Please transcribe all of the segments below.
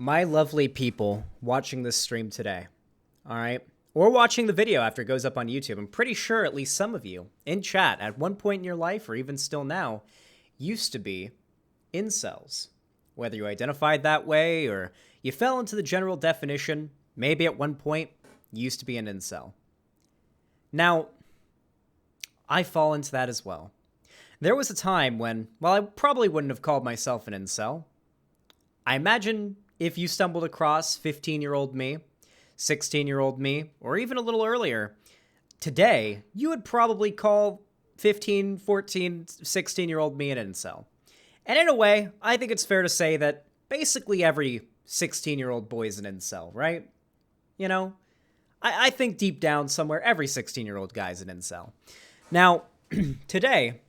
My lovely people watching this stream today, all right? Or watching the video after it goes up on YouTube. I'm pretty sure at least some of you in chat at one point in your life, or even still now, used to be incels. Whether you identified that way or you fell into the general definition, maybe at one point you used to be an incel. Now, I fall into that as well. There was a time when, well, I probably wouldn't have called myself an incel. I imagine if you stumbled across 15-year-old me, 16-year-old me, or even a little earlier, today, you would probably call 15, 14, 16-year-old me an incel. And in a way, I think it's fair to say that basically every 16-year-old boy is an incel, right? You know? I think deep down somewhere, every 16-year-old guy is an incel. Now, today,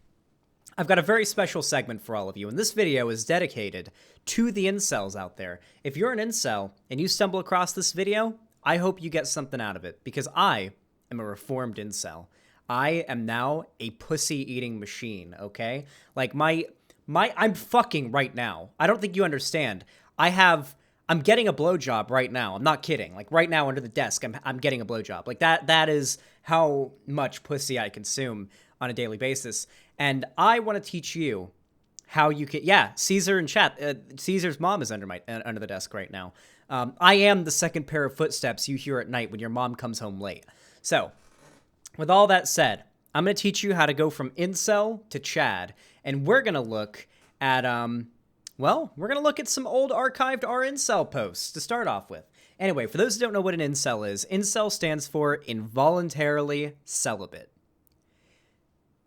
I've got a very special segment for all of you, and this video is dedicated to the incels out there. If you're an incel and you stumble across this video, I hope you get something out of it, because I am a reformed incel. I am now a pussy-eating machine, okay? Like, I'm fucking right now. I don't think you understand. I'm getting a blowjob right now. I'm not kidding. Like, right now under the desk, I'm getting a blowjob. Like, that is how much pussy I consume on a daily basis. And I want to teach you how you can... Yeah, Caesar in chat. Caesar's mom is under the desk right now. I am the second pair of footsteps you hear at night when your mom comes home late. So, with all that said, I'm going to teach you how to go from incel to Chad. And we're going to look at... we're going to look at some old archived R-Incel posts to start off with. Anyway, for those who don't know what an incel is, incel stands for involuntarily celibate.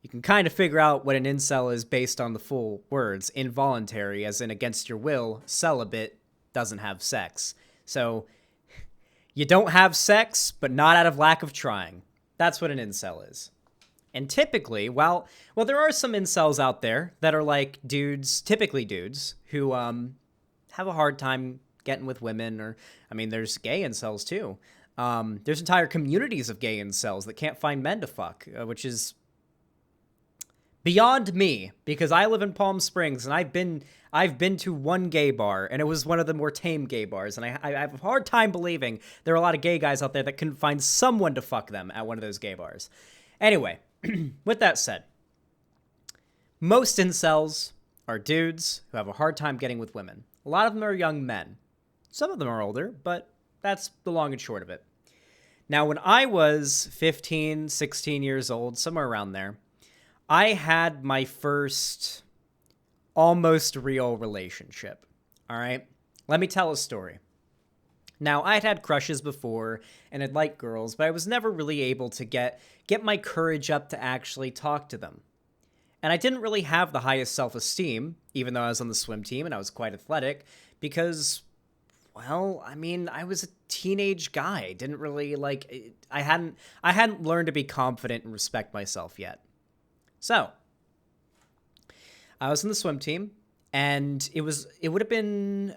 You can kind of figure out what an incel is based on the full words. Involuntary, as in against your will. Celibate, doesn't have sex. So, you don't have sex, but not out of lack of trying. That's what an incel is. And typically, well, there are some incels out there that are like dudes, typically dudes, who have a hard time getting with women, or, I mean, there's gay incels too. There's entire communities of gay incels that can't find men to fuck, which is beyond me, because I live in Palm Springs, and I've been to one gay bar, and it was one of the more tame gay bars, and I have a hard time believing there are a lot of gay guys out there that couldn't find someone to fuck them at one of those gay bars. Anyway, with that said, most incels are dudes who have a hard time getting with women. A lot of them are young men. Some of them are older, but that's the long and short of it. Now, when I was 15, 16 years old, somewhere around there, I had my first almost real relationship, all right? Let me tell a story. Now, I'd had crushes before, and I'd liked girls, but I was never really able to get my courage up to actually talk to them. And I didn't really have the highest self-esteem, even though I was on the swim team and I was quite athletic, because, well, I mean, I was a teenage guy. I didn't really, I hadn't learned to be confident and respect myself yet. So, I was in the swim team, and it would have been...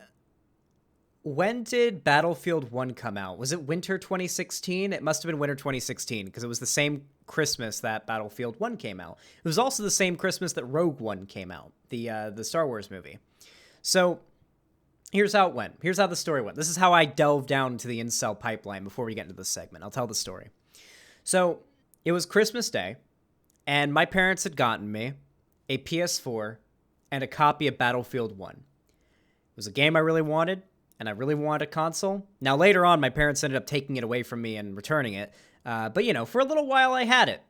When did Battlefield 1 come out? Was it winter 2016? It must have been winter 2016, because it was the same Christmas that Battlefield 1 came out. It was also the same Christmas that Rogue One came out, the Star Wars movie. So, here's how it went. Here's how the story went. This is how I delved down into the incel pipeline before we get into this segment. I'll tell the story. So, it was Christmas Day, and my parents had gotten me a PS4 and a copy of Battlefield 1. It was a game I really wanted, and I really wanted a console. Now, later on, my parents ended up taking it away from me and returning it. But, you know, for a little while, I had it.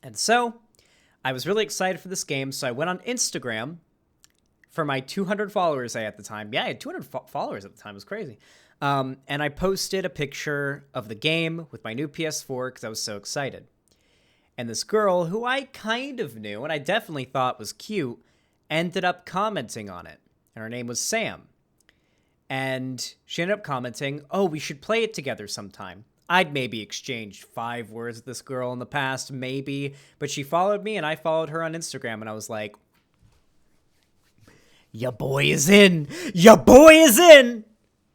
And so, I was really excited for this game, so I went on Instagram for my 200 followers I had at the time. Yeah, I had 200 followers at the time. It was crazy. And I posted a picture of the game with my new PS4 because I was so excited. And this girl, who I kind of knew, and I definitely thought was cute, ended up commenting on it. And her name was Sam. And she ended up commenting, oh, we should play it together sometime. I'd maybe exchanged 5 words with this girl in the past, maybe. But she followed me, and I followed her on Instagram, and I was like, ya boy is in! Ya boy is in!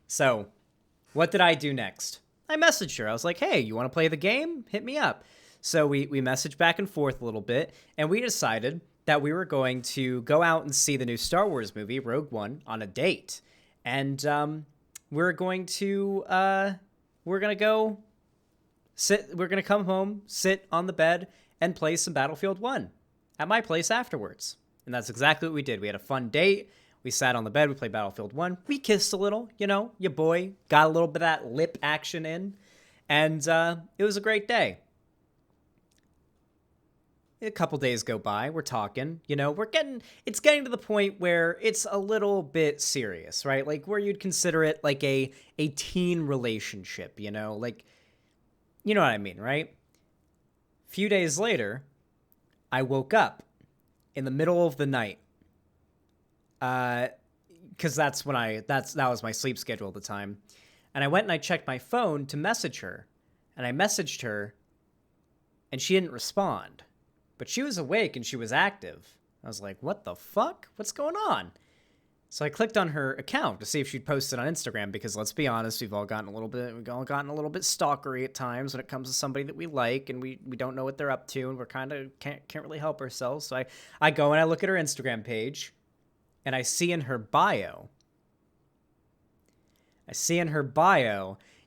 So, what did I do next? I messaged her. I was like, hey, you want to play the game? Hit me up. So we messaged back and forth a little bit, and we decided that we were going to go out and see the new Star Wars movie, Rogue One, on a date. And we're going to go sit. We're going to come home, sit on the bed, and play some Battlefield 1 at my place afterwards. And that's exactly what we did. We had a fun date. We sat on the bed. We played Battlefield 1. We kissed a little, you know, your boy. Got a little bit of that lip action in. And it was a great day. A couple days go by. We're talking, you know, it's getting to the point where it's a little bit serious, right? Like where you'd consider it like a teen relationship, you know, like, you know what I mean, right? A few days later, I woke up in the middle of the night. Cause that was my sleep schedule at the time. And I went and I checked my phone to message her, and I messaged her and she didn't respond, but she was awake and she was active. I was like, what the fuck? What's going on? So I clicked on her account to see if she'd posted on Instagram, because let's be honest, we've all gotten a little bit stalkery at times when it comes to somebody that we like, and we don't know what they're up to, and we're kind of can't really help ourselves. So I go and I look at her Instagram page, and I see in her bio,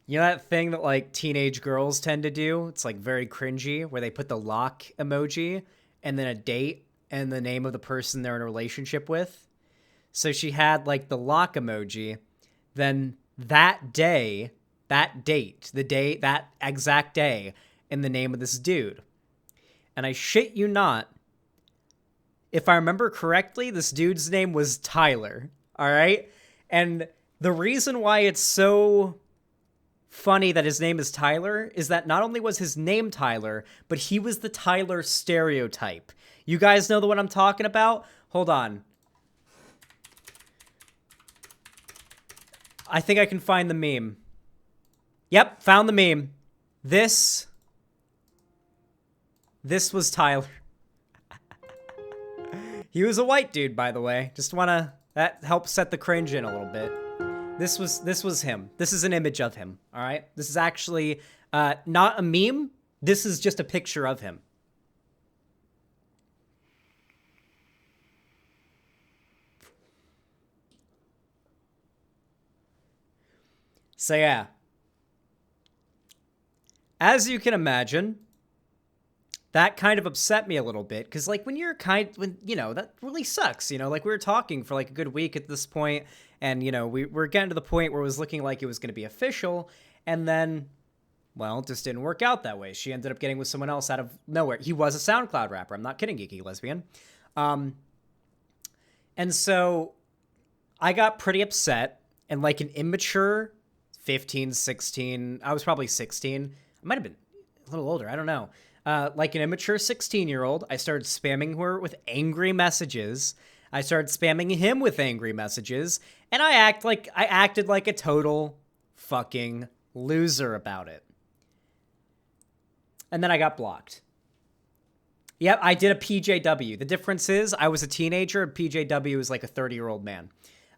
you know that thing that like teenage girls tend to do? It's like very cringy, where they put the lock emoji and then a date and the name of the person they're in a relationship with. So she had like the lock emoji, then that exact day, and the name of this dude. And I shit you not, if I remember correctly, this dude's name was Tyler, all right? And the reason why it's so funny that his name is Tyler is that not only was his name Tyler, but he was the Tyler stereotype. You guys know the one I'm talking about? Hold on. I think I can find the meme. Yep, found the meme. This was Tyler. He was a white dude, by the way. That helps set the cringe in a little bit. This was him. This is an image of him, all right? This is actually not a meme. This is just a picture of him. So yeah, as you can imagine, that kind of upset me a little bit, because like when you know, that really sucks, you know, like we were talking for like a good week at this point, and you know, we're getting to the point where it was looking like it was going to be official, and then, well, it just didn't work out that way. She ended up getting with someone else out of nowhere. He was a SoundCloud rapper. I'm not kidding, geeky lesbian. And so I got pretty upset, and like an immature 15, 16, I was probably 16. I might have been a little older. I don't know. Like an immature 16-year-old, I started spamming her with angry messages. I started spamming him with angry messages, and I acted like a total fucking loser about it. And then I got blocked. Yep, I did a PJW. The difference is I was a teenager, and PJW is like a 30-year-old man.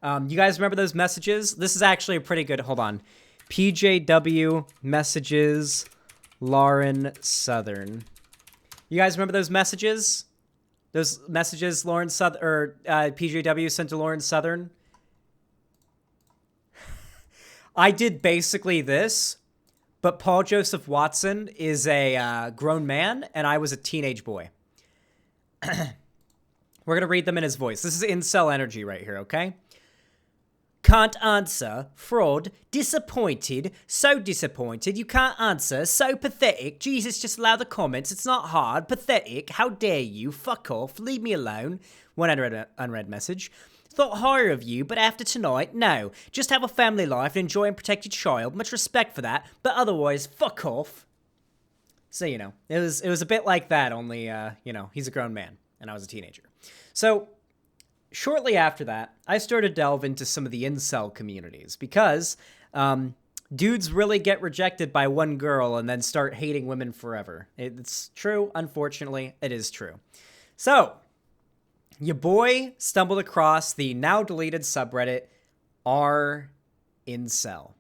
You guys remember those messages? This is actually a pretty good, hold on. PJW messages, Lauren Southern. You guys remember those messages? Those messages Lauren Southern, or PJW sent to Lauren Southern? I did basically this, but Paul Joseph Watson is a grown man, and I was a teenage boy. We're going to read them in his voice. This is incel energy right here, okay? Can't answer, fraud, disappointed, so disappointed, you can't answer, so pathetic, Jesus, just allow the comments, it's not hard, pathetic, how dare you, fuck off, leave me alone, one unread message, thought higher of you, but after tonight, no, just have a family life and enjoy and protect your child, much respect for that, but otherwise, fuck off. So, you know, it was a bit like that, only, you know, he's a grown man, and I was a teenager. So, shortly after that, I started to delve into some of the incel communities, because dudes really get rejected by one girl and then start hating women forever. It's true. Unfortunately, it is true. So, your boy stumbled across the now deleted subreddit r/incel.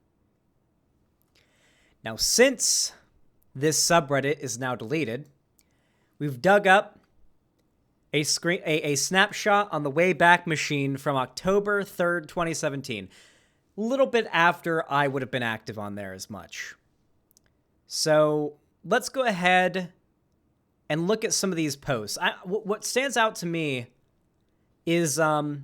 Now, since this subreddit is now deleted, we've dug up a snapshot on the Wayback Machine from October 3rd, 2017. a little bit after I would have been active on there as much. So let's go ahead and look at some of these posts. What stands out to me is 4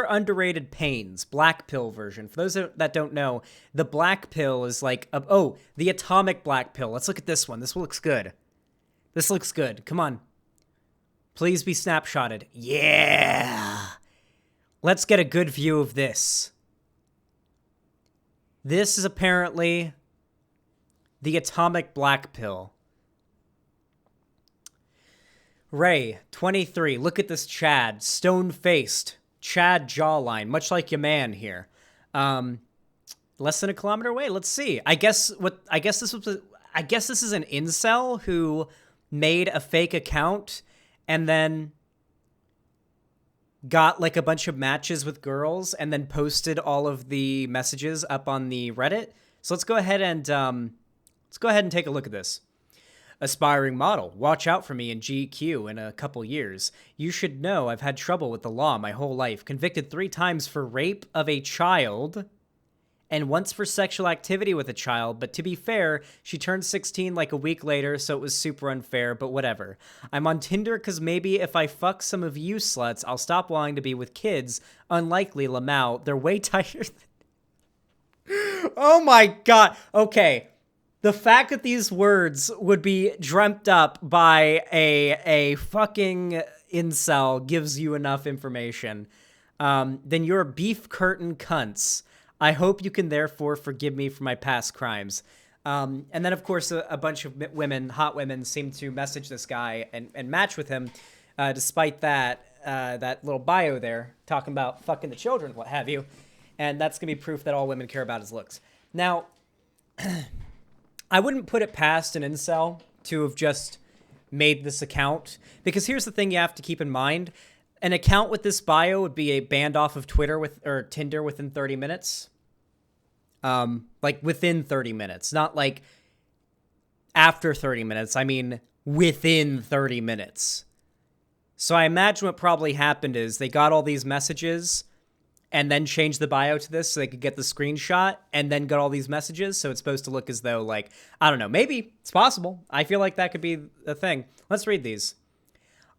underrated pains, black pill version. For those that don't know, the black pill is like, the atomic black pill. Let's look at this one. This looks good. This looks good. Come on. Please be snapshotted. Yeah. Let's get a good view of this. This is apparently the atomic black pill. Ray, 23. Look at this Chad. Stone-faced. Chad jawline. Much like your man here. Less than a kilometer away. Let's see. I guess this is an incel who made a fake account and then got like a bunch of matches with girls and then posted all of the messages up on the Reddit. So let's go ahead and take a look at this. Aspiring model, watch out for me in GQ in a couple years. You should know I've had trouble with the law my whole life. Convicted 3 times for rape of a child and once for sexual activity with a child. But to be fair, she turned 16 like a week later, so it was super unfair, but whatever. I'm on Tinder because maybe if I fuck some of you sluts, I'll stop wanting to be with kids. Unlikely, Lamau. They're way tighter than... Oh my God. Okay. The fact that these words would be dreamt up by a fucking incel gives you enough information. Then you're beef curtain cunts. I hope you can therefore forgive me for my past crimes. And then, of course, a bunch of women, hot women, seem to message this guy and match with him, despite that little bio there talking about fucking the children, what have you. And that's going to be proof that all women care about is looks. Now... I wouldn't put it past an incel to have just made this account, because here's the thing you have to keep in mind. An account with this bio would be banned off of Twitter or Tinder within 30 minutes. Like within 30 minutes, not like after 30 minutes. I mean, within 30 minutes. So I imagine what probably happened is they got all these messages and then changed the bio to this so they could get the screenshot and then got all these messages. So it's supposed to look as though, like, I don't know, maybe it's possible. I feel like that could be a thing. Let's read these.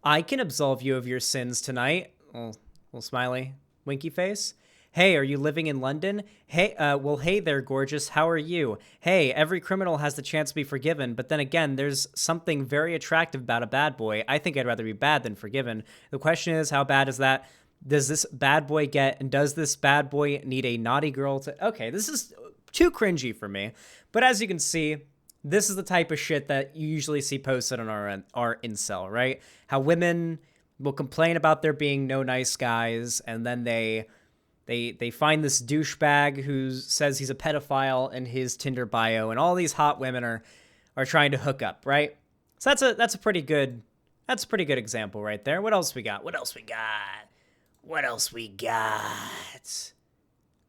I can absolve you of your sins tonight. Little smiley, winky face. Hey, are you living in London? Hey, well, hey there, gorgeous. How are you? Hey, every criminal has the chance to be forgiven, but then again, there's something very attractive about a bad boy. I think I'd rather be bad than forgiven. The question is, how bad is that? Does this bad boy get, and does this bad boy need a naughty girl to... Okay, this is too cringy for me. But as you can see, this is the type of shit that you usually see posted on our incel, right? How women will complain about there being no nice guys, and then they find this douchebag who says he's a pedophile in his Tinder bio, and all these hot women are trying to hook up, right? So that's a pretty good example right there. What else we got? What else we got?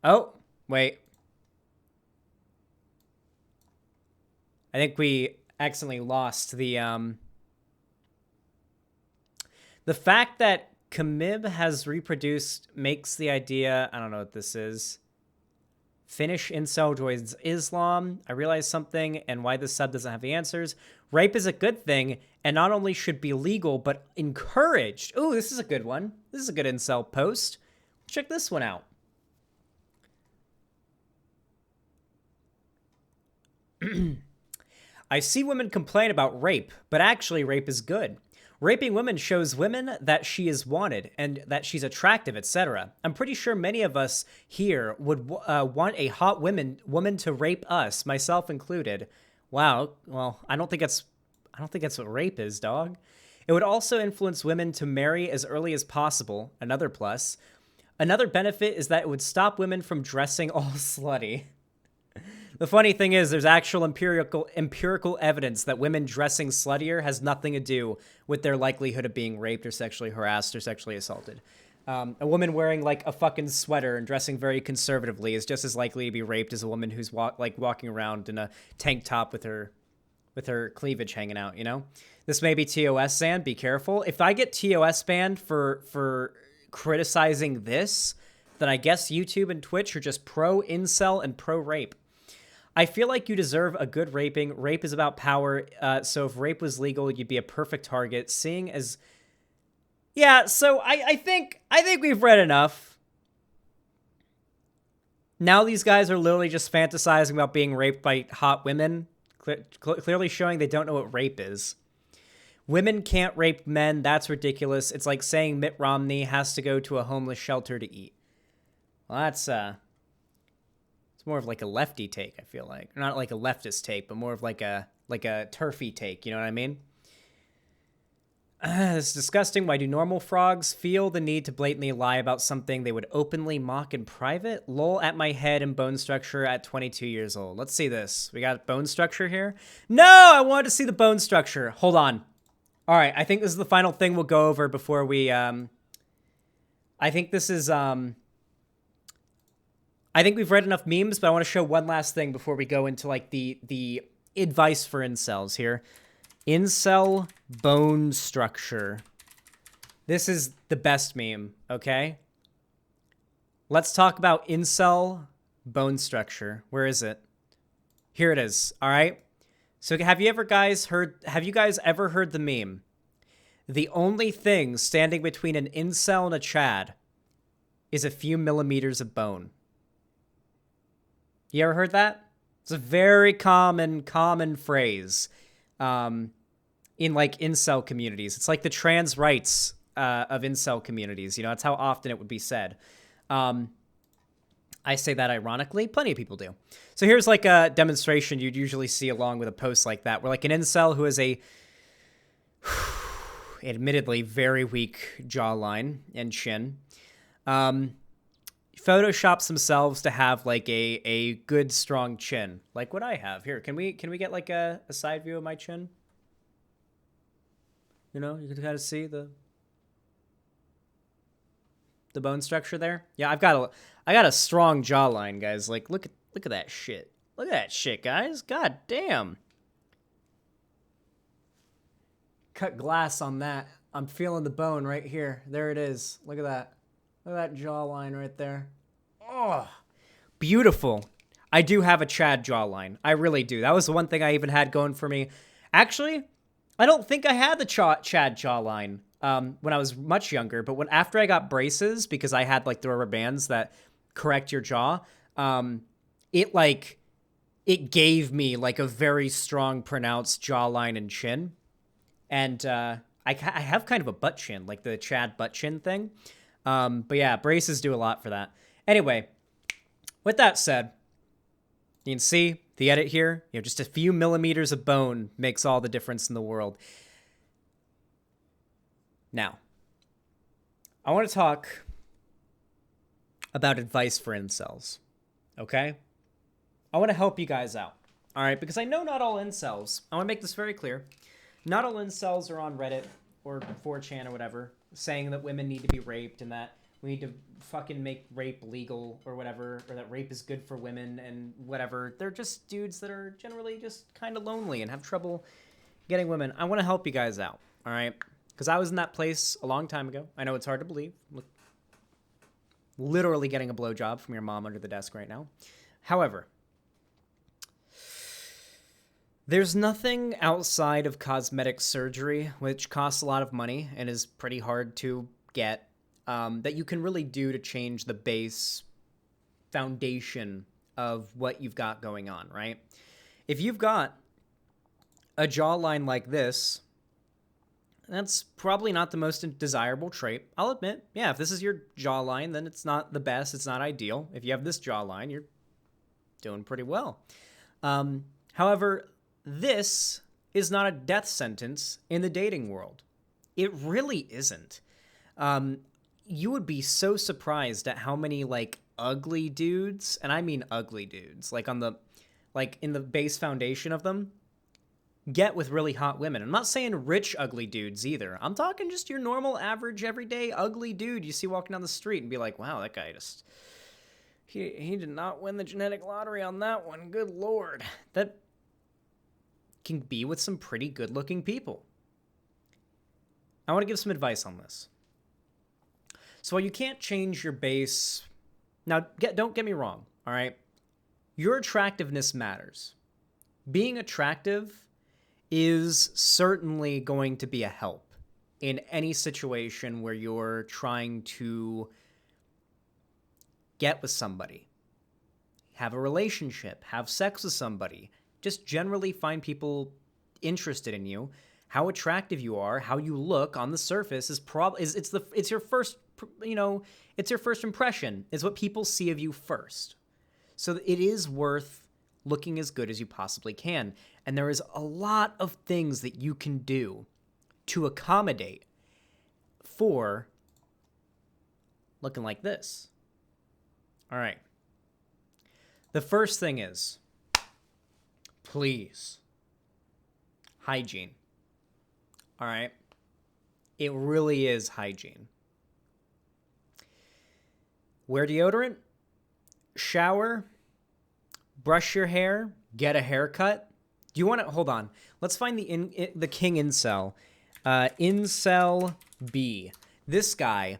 Oh, wait. I think we accidentally lost the fact that Kamib has reproduced makes the idea, I don't know what this is. Finnish incel joins Islam. I realized something and why this sub doesn't have the answers. Rape is a good thing and not only should be legal, but encouraged. Ooh, this is a good one. This is a good incel post. Check this one out. I see women complain about rape, but actually rape is good. Raping women shows women that she is wanted and that she's attractive, etc. I'm pretty sure many of us here would want a hot woman to rape us, myself included. Wow. Well, I don't think that's what rape is, dog. It would also influence women to marry as early as possible. Another plus. Another benefit is that it would stop women from dressing all slutty. The funny thing is, there's actual empirical evidence that women dressing sluttier has nothing to do with their likelihood of being raped or sexually harassed or sexually assaulted. A woman wearing like a fucking sweater and dressing very conservatively is just as likely to be raped as a woman who's walking around in a tank top with her cleavage hanging out. You know, this may be TOS banned. Be careful. If I get TOS banned for criticizing this, then I guess YouTube and Twitch are just pro-incel and pro-rape. I feel like you deserve a good raping. Rape is about power, so if rape was legal, you'd be a perfect target. Seeing as... Yeah, so I think we've read enough. Now these guys are literally just fantasizing about being raped by hot women, clearly showing they don't know what rape is. Women can't rape men. That's ridiculous. It's like saying Mitt Romney has to go to a homeless shelter to eat. Well, that's it's more of like a lefty take, I feel like. Not like a leftist take, but more of like a turfy take, you know what I mean? It's disgusting. Why do normal frogs feel the need to blatantly lie about something they would openly mock in private? Lol at my head and bone structure at 22 years old. Let's see this. We got bone structure here. No, I wanted to see the bone structure. Hold on. All right, I think this is the final thing we'll go over before we, I think this is, I think we've read enough memes, but I want to show one last thing before we go into, like, the advice for incels here. Incel bone structure. This is the best meme, okay? Let's talk about incel bone structure. Where is it? Here it is, all right? So have you guys ever heard the meme? The only thing standing between an incel and a Chad is a few millimeters of bone. You ever heard that? It's a very common phrase in like incel communities. It's like the trans rights of incel communities. You know, that's how often it would be said. I say that ironically. Plenty of people do. So here's like a demonstration you'd usually see along with a post like that, where like an incel who has a admittedly very weak jawline and chin photoshops themselves to have like a good strong chin, like what I have here. Can we get like a side view of my chin? You know, you can kind of see the bone structure there. Yeah, I got a strong jawline, guys. Like, look at that shit. Look at that shit, guys. God damn. Cut glass on that. I'm feeling the bone right here. There it is. Look at that. Look at that jawline right there. Oh, beautiful. I do have a Chad jawline. I really do. That was the one thing I even had going for me. Actually, I don't think I had the Chad jawline when I was much younger, but after I got braces, because I had like the rubber bands that correct your jaw, it gave me like a very strong pronounced jawline and chin. And I have kind of a butt chin, like the Chad butt chin thing. But yeah, braces do a lot for that. Anyway, with that said, you can see the edit here. You know, just a few millimeters of bone makes all the difference in the world. Now, I want to talk about advice for incels, okay? I want to help you guys out, all right? Because I know not all incels, I want to make this very clear, not all incels are on Reddit or 4chan or whatever saying that women need to be raped and that we need to fucking make rape legal or whatever, or that rape is good for women and whatever. They're just dudes that are generally just kind of lonely and have trouble getting women. I want to help you guys out, all right? Because I was in that place a long time ago. I know it's hard to believe. Look, literally getting a blowjob from your mom under the desk right now. However, there's nothing outside of cosmetic surgery, which costs a lot of money and is pretty hard to get, that you can really do to change the base foundation of what you've got going on, right? If you've got a jawline like this, that's probably not the most desirable trait. I'll admit, yeah, if this is your jawline, then it's not the best. It's not ideal. If you have this jawline, you're doing pretty well. However, this is not a death sentence in the dating world. It really isn't. You would be so surprised at how many, like, ugly dudes, and I mean ugly dudes, like in the base foundation of them, get with really hot women. I'm not saying rich ugly dudes either. I'm talking just your normal, average, everyday ugly dude you see walking down the street and be like, wow, that guy just... He did not win the genetic lottery on that one. Good Lord. That can be with some pretty good-looking people. I want to give some advice on this. So while you can't change your base Now, don't get me wrong, all right? Your attractiveness matters. Being attractive is certainly going to be a help in any situation where you're trying to get with somebody, have a relationship, have sex with somebody, just generally find people interested in you. How attractive you are, how you look on the surface it's your first, it's your first impression. It's what people see of you first. So it is worth looking as good as you possibly can. And there is a lot of things that you can do to accommodate for looking like this. All right. The first thing is, please, hygiene. All right? It really is hygiene. Wear deodorant, shower, brush your hair, get a haircut. Do you want to, hold on. Let's find the king incel. Incel B. This guy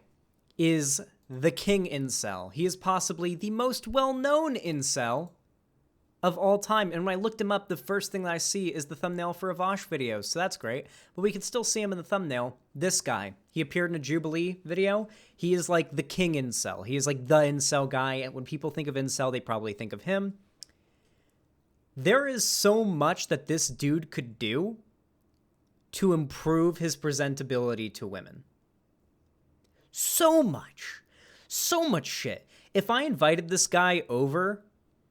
is the king incel. He is possibly the most well-known incel of all time. And when I looked him up, the first thing that I see is the thumbnail for a Vosh video. So that's great. But we can still see him in the thumbnail. This guy. He appeared in a Jubilee video. He is like the king incel. He is like the incel guy. And when people think of incel, they probably think of him. There is so much that this dude could do to improve his presentability to women. So much. So much shit. If I invited this guy over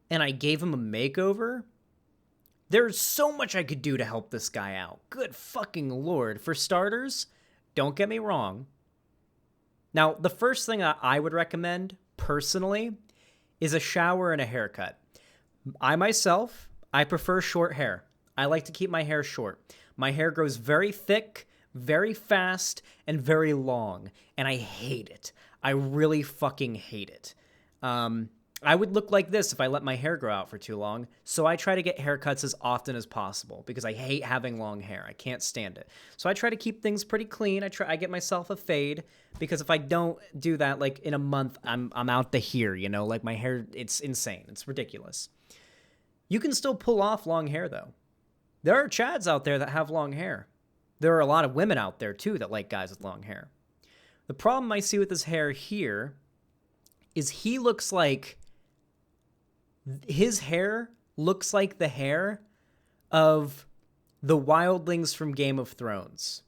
and I gave him a makeover, there's so much I could do to help this guy out. Good fucking Lord. For starters, don't get me wrong. Now, the first thing I would recommend, personally, is a shower and a haircut. I prefer short hair. I like to keep my hair short. My hair grows very thick, very fast, and very long, and I hate it. I really fucking hate it. I would look like this if I let my hair grow out for too long, so I try to get haircuts as often as possible because I hate having long hair. I can't stand it. So I try to keep things pretty clean. I get myself a fade because if I don't do that, like in a month, I'm out the here, you know, like my hair, it's insane. It's ridiculous. You can still pull off long hair though. There are chads out there that have long hair. There are a lot of women out there too that like guys with long hair. The problem I see with his hair here is his hair looks like the hair of the wildlings from Game of Thrones,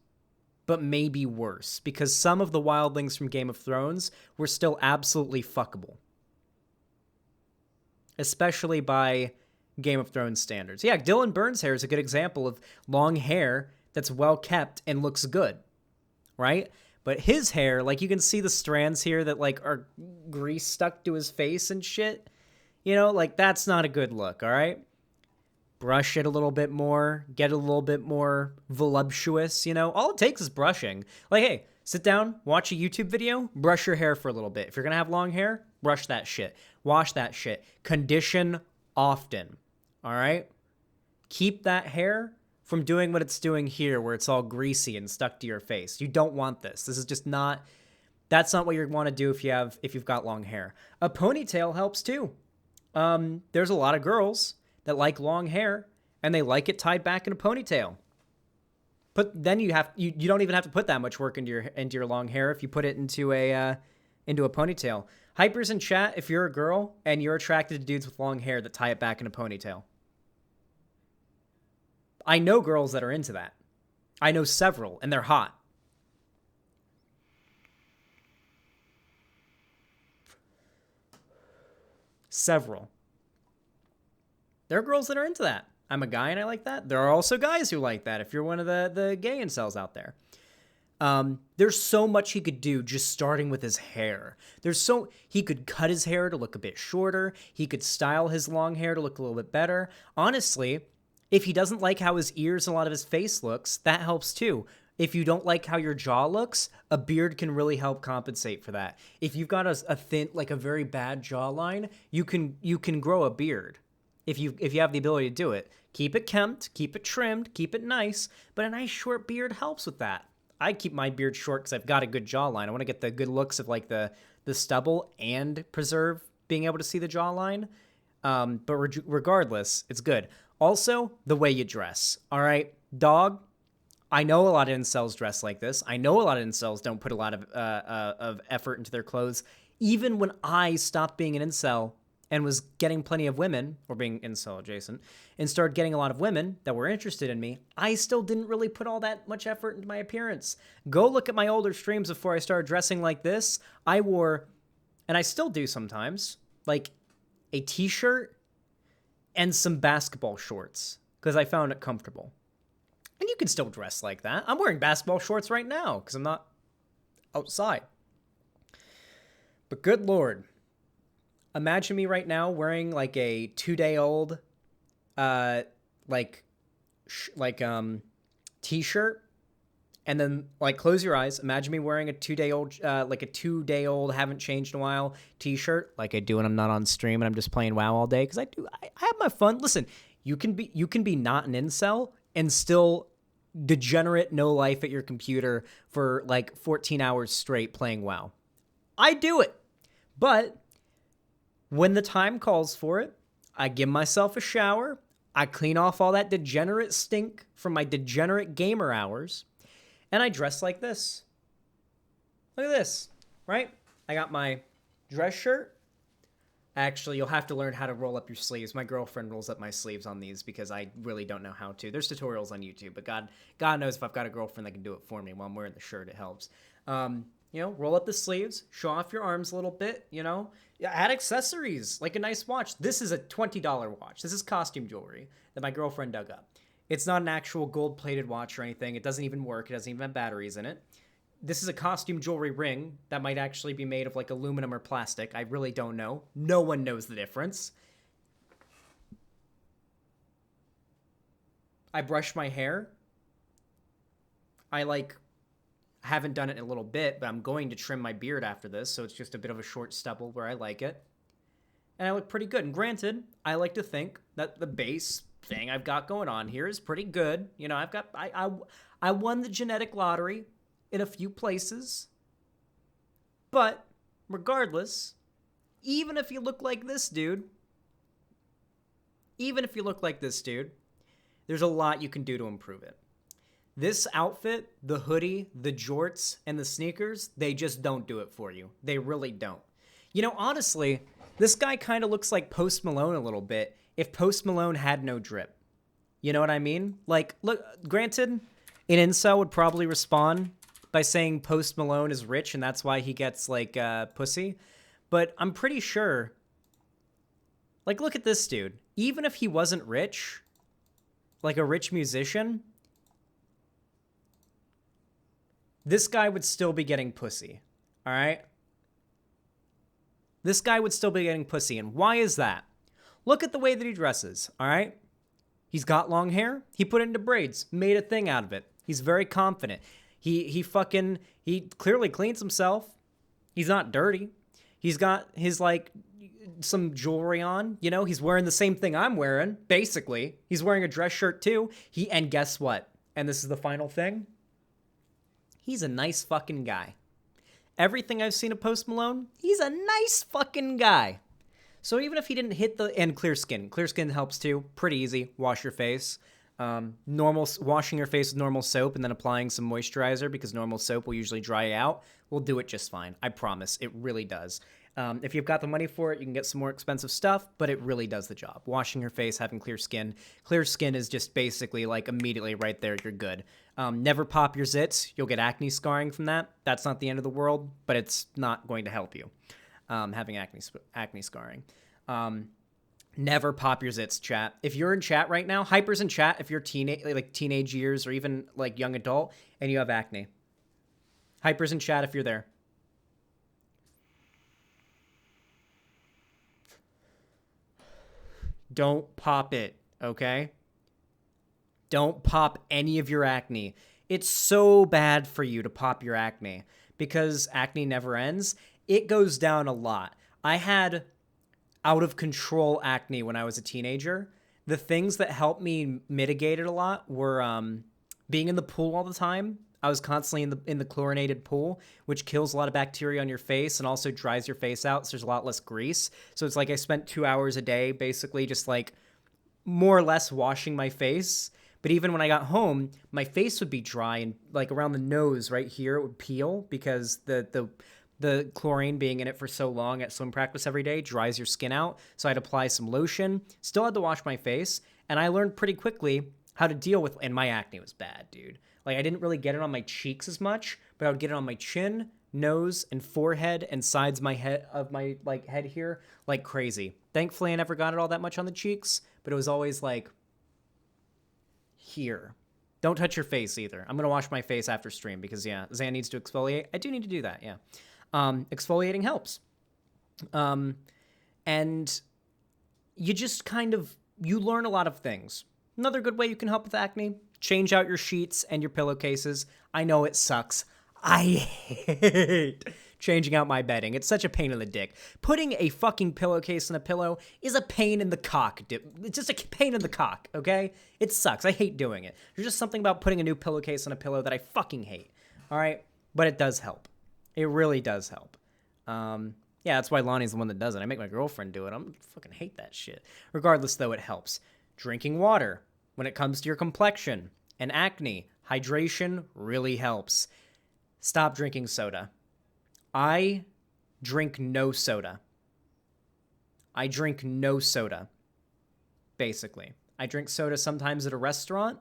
but maybe worse, because some of the wildlings from Game of Thrones were still absolutely fuckable, especially by Game of Thrones standards. Yeah, Dylan Burns' hair is a good example of long hair that's well kept and looks good, right? But his hair, like you can see the strands here that like are grease stuck to his face and shit. You know, like that's not a good look, all right? Brush it a little bit more, get a little bit more voluptuous, you know? All it takes is brushing. Like, hey, sit down, watch a YouTube video, brush your hair for a little bit. If you're gonna have long hair, brush that shit. Wash that shit. Condition often, all right? Keep that hair from doing what it's doing here where it's all greasy and stuck to your face. You don't want this. This is just not, that's not what you want to do if you've got long hair. A ponytail helps too. There's a lot of girls that like long hair and they like it tied back in a ponytail. But then you don't even have to put that much work into your long hair if you put it into a ponytail. Hypers in chat, if you're a girl and you're attracted to dudes with long hair that tie it back in a ponytail. I know girls that are into that. I know several, and they're hot. Several. There are girls that are into that. I'm a guy and I like that. There are also guys who like that if you're one of the gay incels out there. There's so much he could do just starting with his hair. He could cut his hair to look a bit shorter. He could style his long hair to look a little bit better. Honestly, if he doesn't like how his ears and a lot of his face looks, that helps too. If you don't like how your jaw looks, a beard can really help compensate for that. If you've got a thin, like a very bad jawline, you can grow a beard. If you have the ability to do it. Keep it kempt, keep it trimmed, keep it nice, but a nice short beard helps with that. I keep my beard short because I've got a good jawline. I want to get the good looks of like the stubble and preserve being able to see the jawline. But regardless, it's good. Also, the way you dress. All right, dog. I know a lot of incels dress like this. I know a lot of incels don't put a lot of effort into their clothes. Even when I stopped being an incel and was getting plenty of women, or being incel adjacent, and started getting a lot of women that were interested in me, I still didn't really put all that much effort into my appearance. Go look at my older streams before I started dressing like this. I wore, and I still do sometimes, like a t-shirt and some basketball shorts because I found it comfortable. And you can still dress like that. I'm wearing basketball shorts right now because I'm not outside. But good Lord, imagine me right now wearing like a 2-day-old, t-shirt, and then like close your eyes. Imagine me wearing a 2-day-old, haven't changed in a while t-shirt, like I do when I'm not on stream and I'm just playing WoW all day because I have my fun. Listen, you can be not an incel and still degenerate no life at your computer for like 14 hours straight playing WoW. I do it. But when the time calls for it, I give myself a shower, I clean off all that degenerate stink from my degenerate gamer hours, and I dress like this. Look at this, right? I got my dress shirt. Actually, you'll have to learn how to roll up your sleeves. My girlfriend rolls up my sleeves on these because I really don't know how to. There's tutorials on YouTube, but God knows if I've got a girlfriend that can do it for me while I'm wearing the shirt, it helps. Roll up the sleeves, show off your arms a little bit, add accessories, like a nice watch. This is a $20 watch. This is costume jewelry that my girlfriend dug up. It's not an actual gold-plated watch or anything. It doesn't even work. It doesn't even have batteries in it. This is a costume jewelry ring that might actually be made of like aluminum or plastic. I really don't know. No one knows the difference. I brush my hair. I haven't done it in a little bit, but I'm going to trim my beard after this, so it's just a bit of a short stubble where I like it. And I look pretty good. And granted, I like to think that the base thing I've got going on here is pretty good. I won the genetic lottery in a few places. But regardless, even if you look like this dude, there's a lot you can do to improve it. This outfit, the hoodie, the jorts, and the sneakers, they just don't do it for you. They really don't. Honestly, this guy kind of looks like Post Malone a little bit if Post Malone had no drip. You know what I mean? Like, look, granted, an incel would probably respond by saying Post Malone is rich and that's why he gets, pussy. But I'm pretty sure, look at this dude. Even if he wasn't rich, like a rich musician, this guy would still be getting pussy, all right? This guy would still be getting pussy, and why is that? Look at the way that he dresses, all right? He's got long hair. He put it into braids, made a thing out of it. He's very confident. He clearly cleans himself. He's not dirty. He's got his, some jewelry on, He's wearing the same thing I'm wearing, basically. He's wearing a dress shirt, too. And guess what? And this is the final thing. He's a nice fucking guy. Everything I've seen of Post Malone, he's a nice fucking guy. So even if he didn't hit and clear skin helps too. Pretty easy. Wash your face. Washing your face with normal soap and then applying some moisturizer because normal soap will usually dry out will do it just fine. I promise. It really does. If you've got the money for it, you can get some more expensive stuff, but it really does the job. Washing your face, having clear skin. Clear skin is just basically immediately right there, you're good. Never pop your zits. You'll get acne scarring from that. That's not the end of the world, but it's not going to help you having acne scarring. Never pop your zits, chat. If you're in chat right now, Hyper's in chat if you're teenage years or even young adult and you have acne. Hyper's in chat if you're there. Don't pop it, okay? Don't pop any of your acne. It's so bad for you to pop your acne because acne never ends. It goes down a lot. I had out of control acne when I was a teenager. The things that helped me mitigate it a lot were being in the pool all the time. I was constantly in the chlorinated pool, which kills a lot of bacteria on your face and also dries your face out, so there's a lot less grease. So it's like I spent 2 hours a day basically just like more or less washing my face. But even when I got home, my face would be dry and like around the nose right here it would peel because the chlorine being in it for so long at swim practice every day dries your skin out. So I'd apply some lotion, still had to wash my face, and I learned pretty quickly how to deal with, and my acne was bad, dude. Like I didn't really get it on my cheeks as much, but I would get it on my chin, nose, and forehead and sides of my head here like crazy. Thankfully, I never got it all that much on the cheeks, but it was always like here. Don't touch your face either. I'm going to wash my face after stream because, yeah, Zan needs to exfoliate. I do need to do that, yeah. Exfoliating helps. And you just you learn a lot of things. Another good way you can help with acne, change out your sheets and your pillowcases. I know it sucks. I hate changing out my bedding. It's such a pain in the dick. Putting a fucking pillowcase in a pillow is a pain in the cock. It's just a pain in the cock, okay? It sucks. I hate doing it. There's just something about putting a new pillowcase on a pillow that I fucking hate, all right? But it does help. It really does help. Yeah, that's why Lonnie's the one that does it. I make my girlfriend do it. I fucking hate that shit. Regardless, though, it helps. Drinking water when it comes to your complexion and acne, hydration really helps. Stop drinking soda. I drink no soda. I drink no soda, basically. I drink soda sometimes at a restaurant.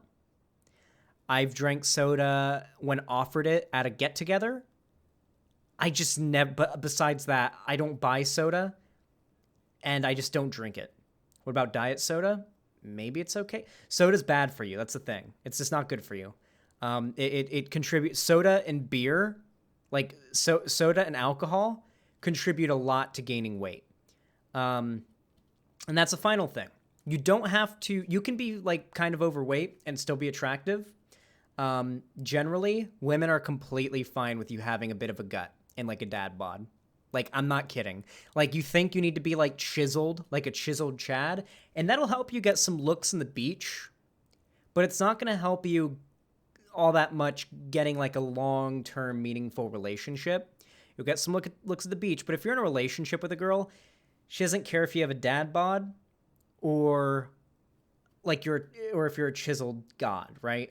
I've drank soda when offered it at a get-together. I just never, but besides that, I don't buy soda, and I just don't drink it. What about diet soda? Maybe it's okay. Soda's bad for you. That's the thing. It's just not good for you. It contributes, soda and beer, like soda and alcohol contribute a lot to gaining weight. And that's a final thing. You don't have to, you can be like kind of overweight and still be attractive. Generally, women are completely fine with you having a bit of a gut and like a dad bod. Like, I'm not kidding. Like, you think you need to be like chiseled, like a chiseled Chad, and that'll help you get some looks in the beach, but it's not going to help you all that much getting like a long-term meaningful relationship. You'll get some looks at the beach, but if you're in a relationship with a girl, she doesn't care if you have a dad bod or like or if you're a chiseled god, right?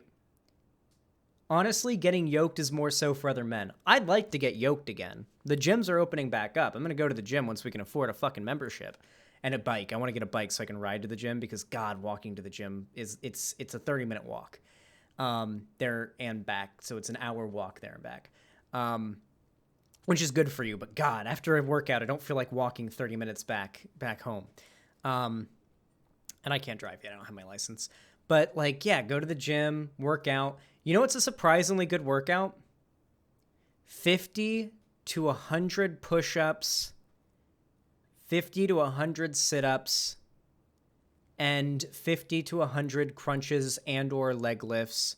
Honestly, getting yoked is more so for other men. I'd like to get yoked again. The gyms are opening back up. I'm going to go to the gym once we can afford a fucking membership and a bike. I want to get a bike so I can ride to the gym because God, walking to the gym it's a 30-minute walk. There and back, so it's an hour walk there and back, which is good for you. But God, after a workout, I don't feel like walking 30 minutes back home. And I can't drive yet; I don't have my license. But like, yeah, go to the gym, work out. You know what's a surprisingly good workout? 50 to 100 push-ups, 50 to 100 sit-ups, and 50 to 100 crunches and or leg lifts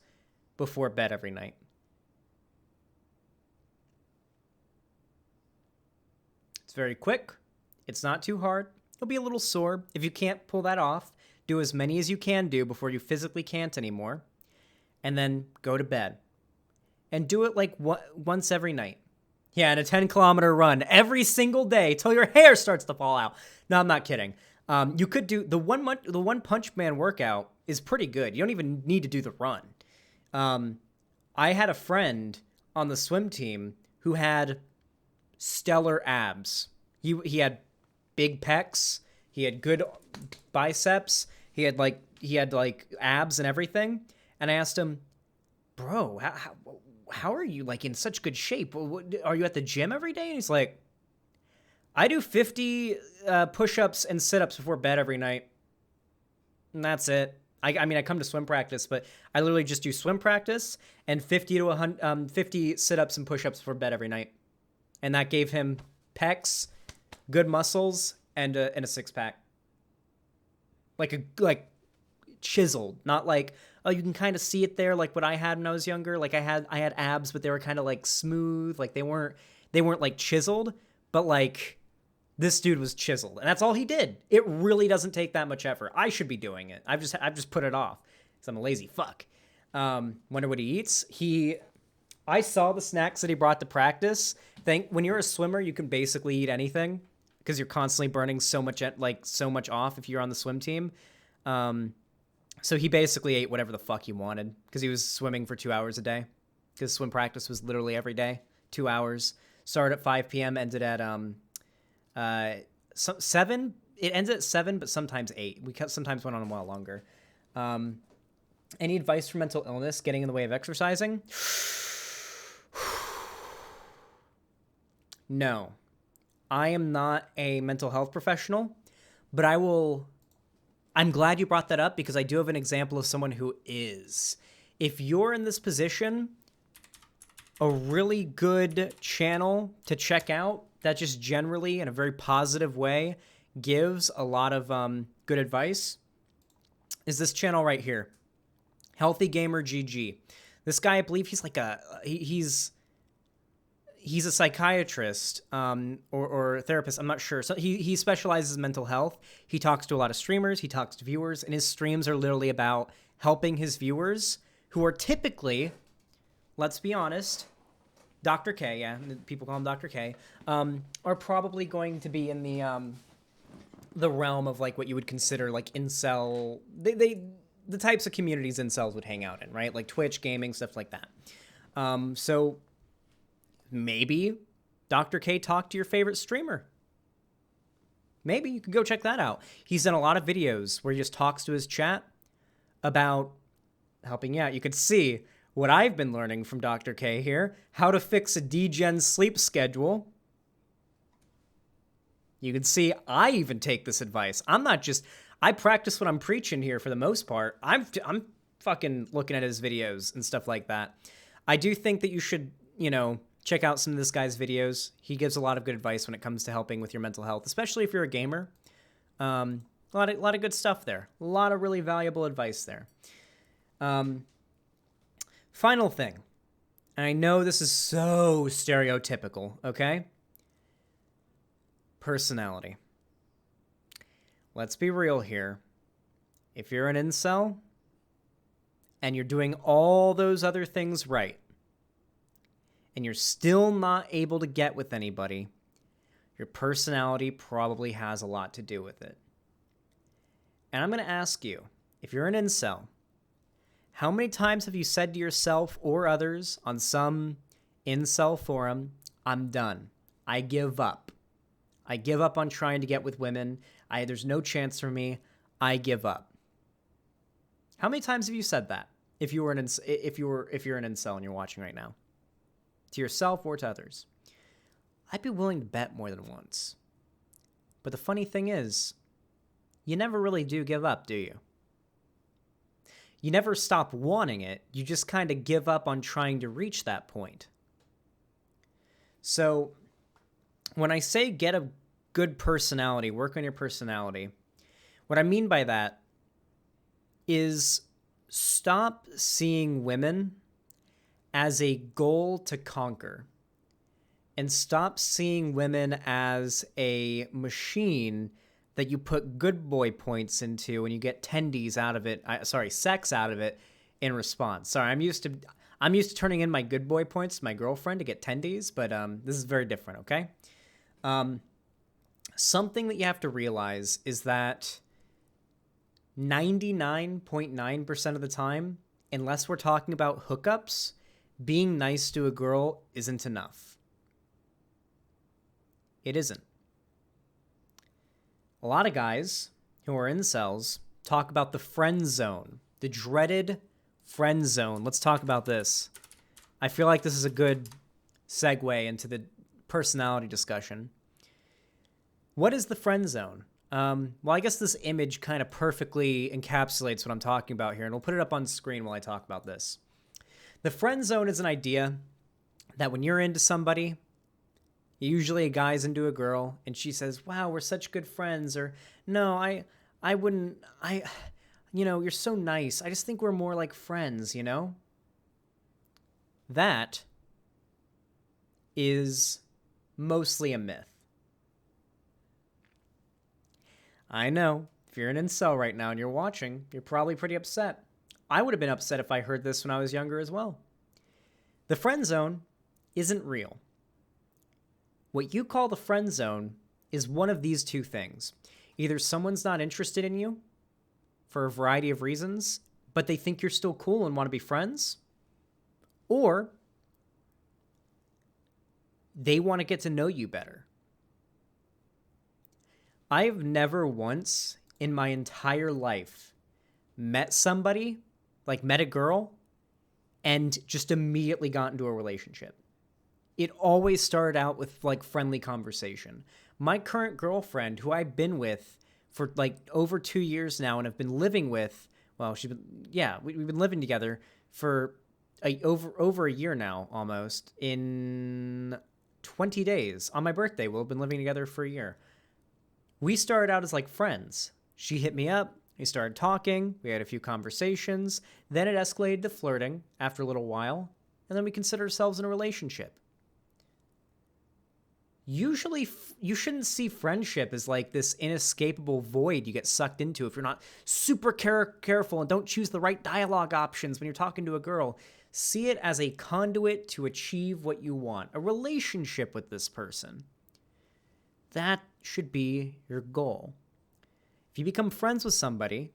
before bed every night. It's very quick. It's not too hard. You'll be a little sore. If you can't pull that off, do as many as you can do before you physically can't anymore, and then go to bed. And do it like once every night. Yeah, and a 10-kilometer run every single day till your hair starts to fall out. No, I'm not kidding. You could do the One Punch Man workout is pretty good. You don't even need to do the run. I had a friend on the swim team who had stellar abs. He had big pecs. He had good biceps. He had abs and everything. And I asked him, bro, how are you like in such good shape? Are you at the gym every day? And he's like, I do 50 push-ups and sit-ups before bed every night. And that's it. I mean, I come to swim practice, but I literally just do swim practice and 50 to 50 sit-ups and push-ups before bed every night. And that gave him pecs, good muscles, and a six-pack. Like chiseled, not like, oh, you can kind of see it there, like what I had when I was younger. Like I had abs, but they were kind of like smooth, like they weren't like chiseled, but like this dude was chiseled, and that's all he did. It really doesn't take that much effort. I should be doing it. I've just put it off because I'm a lazy fuck. Wonder what he eats. He I saw the snacks that he brought to practice. When you're a swimmer, you can basically eat anything because you're constantly burning so much off if you're on the swim team. So he basically ate whatever the fuck he wanted because he was swimming for 2 hours a day. Because swim practice was literally every day, 2 hours. Started at 5 p.m., ended at 7. It ends at 7, but sometimes 8. We sometimes went on a while longer. Any advice for mental illness getting in the way of exercising? No. I am not a mental health professional, but I'm glad you brought that up because I do have an example of someone who is. If you're in this position, a really good channel to check out that just generally, in a very positive way, gives a lot of good advice is this channel right here, Healthy Gamer GG. This guy, I believe he's like he's a psychiatrist or a therapist. I'm not sure. So he specializes in mental health. He talks to a lot of streamers. He talks to viewers, and his streams are literally about helping his viewers who are typically, let's be honest, Dr. K, yeah, people call him Dr. K, are probably going to be in the realm of like what you would consider like incel. The types of communities incels would hang out in, right? Like Twitch, gaming, stuff like that. So maybe Dr. K talked to your favorite streamer. Maybe you could go check that out. He's done a lot of videos where he just talks to his chat about helping you out. You could see what I've been learning from Dr. K here, how to fix a degen sleep schedule. You can see I even take this advice. I practice what I'm preaching here for the most part. I'm fucking looking at his videos and stuff like that. I do think that you should, check out some of this guy's videos. He gives a lot of good advice when it comes to helping with your mental health, especially if you're a gamer. A lot of good stuff there. A lot of really valuable advice there. Final thing. And I know this is so stereotypical, okay? Personality. Let's be real here. If you're an incel and you're doing all those other things right, and you're still not able to get with anybody, your personality probably has a lot to do with it. And I'm going to ask you, if you're an incel, how many times have you said to yourself or others on some incel forum, I'm done. I give up. I give up on trying to get with women. There's no chance for me. I give up. How many times have you said that? If you're an incel and you're watching right now, to yourself or to others, I'd be willing to bet more than once. But the funny thing is, you never really do give up, do you? You never stop wanting it. You just kind of give up on trying to reach that point. So when I say get a good personality, work on your personality, what I mean by that is stop seeing women as a goal to conquer and stop seeing women as a machine that you put good boy points into and you get tendies out of it. Sex out of it in response. Sorry, I'm used to turning in my good boy points to my girlfriend to get tendies, but this is very different, okay? Something that you have to realize is that 99.9% of the time, unless we're talking about hookups, being nice to a girl isn't enough. It isn't. A lot of guys who are incels talk about the friend zone, the dreaded friend zone. Let's talk about this. I feel like this is a good segue into the personality discussion. What is the friend zone? Well, I guess this image kind of perfectly encapsulates what I'm talking about here, and we'll put it up on screen while I talk about this. The friend zone is an idea that when you're into somebody, usually a guy's into a girl, and she says, wow, we're such good friends, or no, I wouldn't, you're so nice. I just think we're more like friends, That is mostly a myth. I know, if you're an incel right now and you're watching, you're probably pretty upset. I would have been upset if I heard this when I was younger as well. The friend zone isn't real. What you call the friend zone is one of these two things. Either someone's not interested in you for a variety of reasons, but they think you're still cool and want to be friends, or they want to get to know you better. I've never once in my entire life met somebody, like met a girl, and just immediately got into a relationship. It always started out with like friendly conversation. My current girlfriend, who I've been with for like over 2 years now and have been living with, well, we've been living together for over a year now, almost. In 20 days, on my birthday, we'll have been living together for a year. We started out as like friends. She hit me up. We started talking. We had a few conversations. Then it escalated to flirting after a little while. And then we considered ourselves in a relationship. Usually, you shouldn't see friendship as like this inescapable void you get sucked into if you're not super careful and don't choose the right dialogue options when you're talking to a girl. See it as a conduit to achieve what you want, a relationship with this person. That should be your goal. If you become friends with somebody,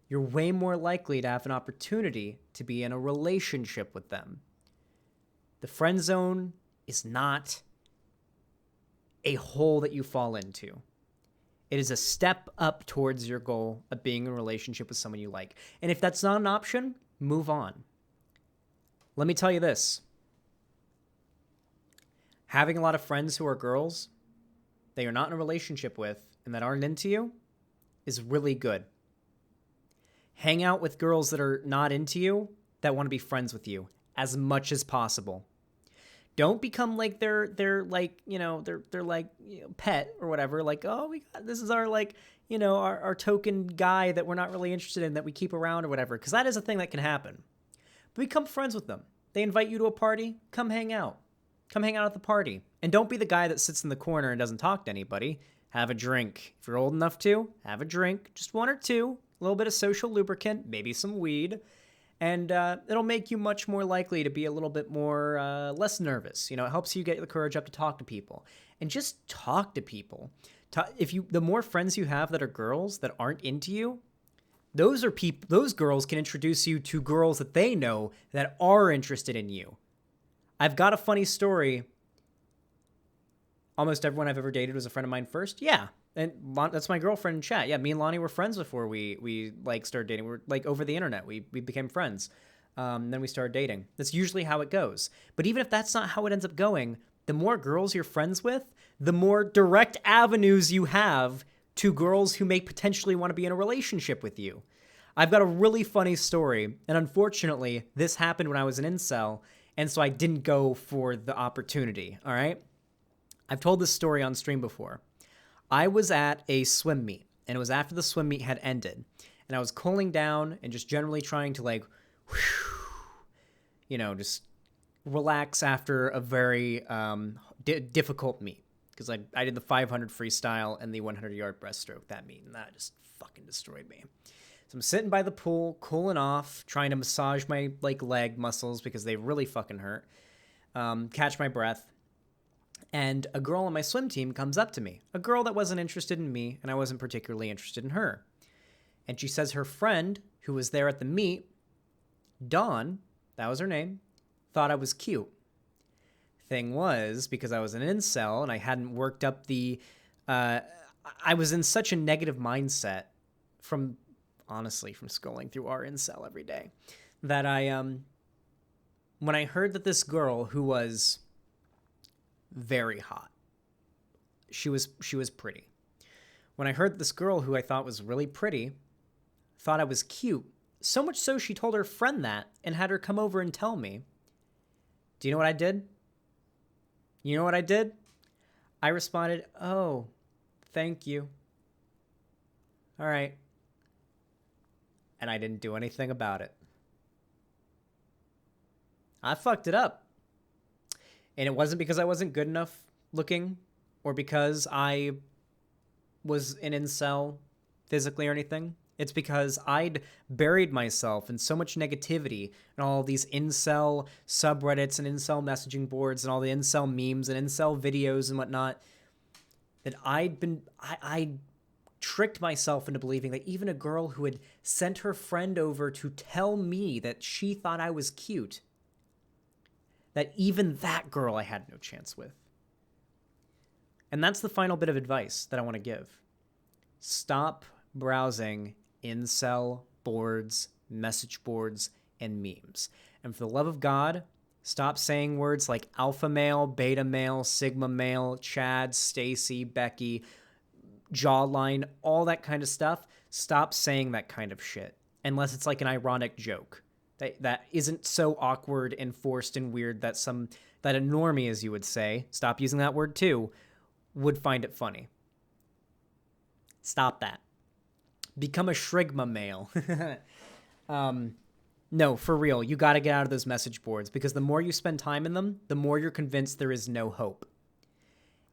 you're way more likely to have an opportunity to be in a relationship with them. The friend zone is not a hole that you fall into. It is a step up towards your goal of being in a relationship with someone you like. And if that's not an option, move on. Let me tell you this. Having a lot of friends who are girls that you're not in a relationship with and that aren't into you is really good. Hang out with girls that are not into you, that want to be friends with you as much as possible. Don't become like their like, they're like, pet or whatever. Like, oh, this is our like, our token guy that we're not really interested in that we keep around or whatever. Because that is a thing that can happen. But become friends with them. They invite you to a party, come hang out. Come hang out at the party. And don't be the guy that sits in the corner and doesn't talk to anybody. Have a drink. If you're old enough to, have a drink. Just one or two. A little bit of social lubricant, maybe some weed. And it'll make you much more likely to be a little bit more less nervous. It helps you get the courage up to talk to people. And just talk to people. The more friends you have that are girls that aren't into you, those girls can introduce you to girls that they know that are interested in you. I've got a funny story. Almost everyone I've ever dated was a friend of mine first. Yeah. And that's my girlfriend in chat. Yeah, me and Lonnie were friends before we like started dating. We were like over the internet. We became friends. Then we started dating. That's usually how it goes. But even if that's not how it ends up going, the more girls you're friends with, the more direct avenues you have to girls who may potentially want to be in a relationship with you. I've got a really funny story, and unfortunately, this happened when I was an incel, and so I didn't go for the opportunity, all right? I've told this story on stream before. I was at a swim meet, and it was after the swim meet had ended, and I was cooling down and just generally trying to like, just relax after a very difficult meet, because I did the 500 freestyle and the 100-yard breaststroke that meet, and that just fucking destroyed me. So I'm sitting by the pool, cooling off, trying to massage my like leg muscles because they really fucking hurt, catch my breath. And a girl on my swim team comes up to me, a girl that wasn't interested in me, and I wasn't particularly interested in her. And she says her friend, who was there at the meet, Dawn, that was her name, thought I was cute. Thing was, because I was an incel and I hadn't worked up I was in such a negative mindset from scrolling through our incel every day, that when I heard that this girl who was very hot, she was pretty. When I heard this girl who I thought was really pretty thought I was cute, so much so she told her friend that and had her come over and tell me. Do you know what I did? I responded, "Oh, thank you. All right." And I didn't do anything about it. I fucked it up. And it wasn't because I wasn't good enough looking or because I was an incel physically or anything. It's because I'd buried myself in so much negativity and all these incel subreddits and incel messaging boards and all the incel memes and incel videos and whatnot that I tricked myself into believing that even a girl who had sent her friend over to tell me that she thought I was cute, that even that girl I had no chance with. And that's the final bit of advice that I want to give. Stop browsing incel boards, message boards, and memes. And for the love of God, stop saying words like alpha male, beta male, sigma male, Chad, Stacy, Becky, jawline, all that kind of stuff. Stop saying that kind of shit. Unless it's like an ironic joke that isn't so awkward and forced and weird that a normie, as you would say, stop using that word too, would find it funny. Stop that. Become a shrigma male. No, for real, you got to get out of those message boards, because the more you spend time in them, the more you're convinced there is no hope.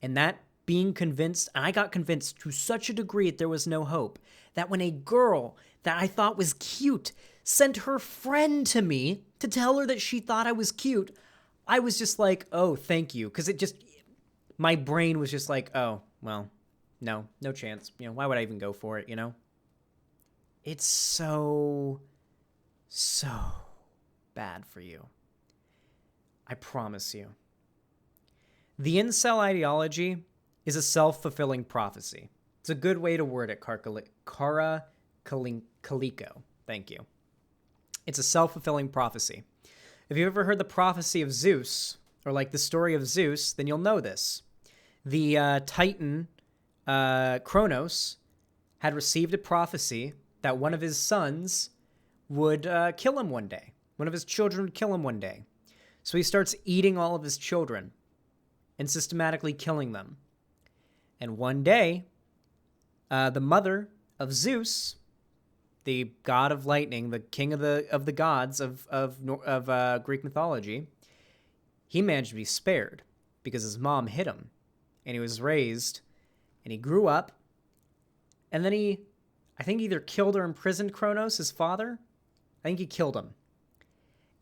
And that being convinced, and I got convinced to such a degree that there was no hope, that when a girl that I thought was cute sent her friend to me to tell her that she thought I was cute, I was just like, oh, thank you. Because my brain was just like, oh, well, no chance. Why would I even go for it, It's so bad for you. I promise you. The incel ideology is a self-fulfilling prophecy. It's a good way to word it, Kara Kaliko. Thank you. It's a self-fulfilling prophecy. If you've ever heard the prophecy of Zeus, or like the story of Zeus, then you'll know this. The Titan, Kronos, had received a prophecy that one of his sons would kill him one day. One of his children would kill him one day. So he starts eating all of his children and systematically killing them. And one day, the mother of Zeus, the god of lightning, the king of the gods of Greek mythology, he managed to be spared because his mom hid him. And he was raised, and he grew up, and then I think either killed or imprisoned Kronos, his father. I think he killed him.